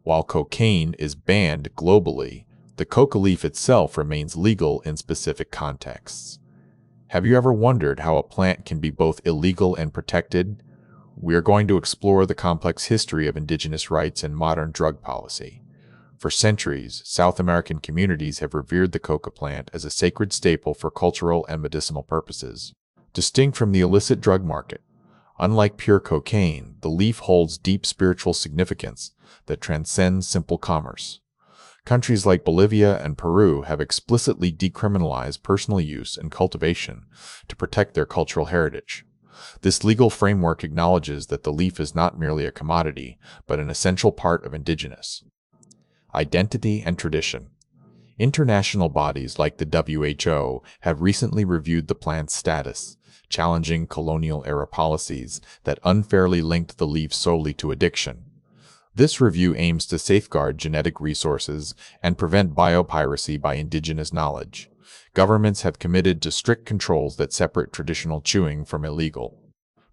While cocaine is banned globally, the coca leaf itself remains legal in specific contexts. Have you ever wondered how a plant can be both illegal and protected? We are going to explore the complex history of indigenous rights and modern drug policy. For centuries, South American communities have revered the coca plant as a sacred staple for cultural and medicinal purposes. Distinct from the illicit drug market, unlike pure cocaine, the leaf holds deep spiritual significance that transcends simple commerce. Countries like Bolivia and Peru have explicitly decriminalized personal use and cultivation to protect their cultural heritage. This legal framework acknowledges that the leaf is not merely a commodity, but an essential part of indigenous identity and tradition. International bodies like the WHO have recently reviewed the plant's status, challenging colonial-era policies that unfairly linked the leaf solely to addiction. This review aims to safeguard genetic resources and prevent biopiracy by indigenous knowledge. Governments have committed to strict controls that separate traditional chewing from illegal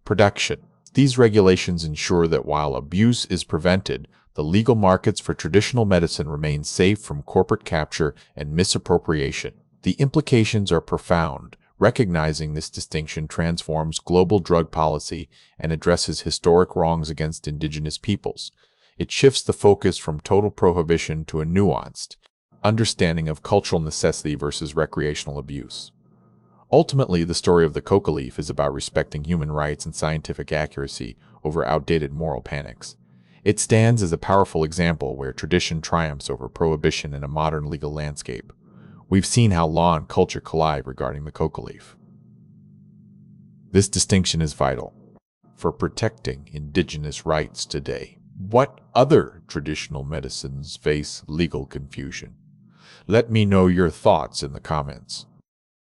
production. These regulations ensure that while abuse is prevented, the legal markets for traditional medicine remain safe from corporate capture and misappropriation. The implications are profound. Recognizing this distinction transforms global drug policy and addresses historic wrongs against indigenous peoples. It shifts the focus from total prohibition to a nuanced understanding of cultural necessity versus recreational abuse. Ultimately, the story of the coca leaf is about respecting human rights and scientific accuracy over outdated moral panics. It stands as a powerful example where tradition triumphs over prohibition in a modern legal landscape. We've seen how law and culture collide regarding the coca leaf. This distinction is vital for protecting indigenous rights today. What other traditional medicines face legal confusion? Let me know your thoughts in the comments.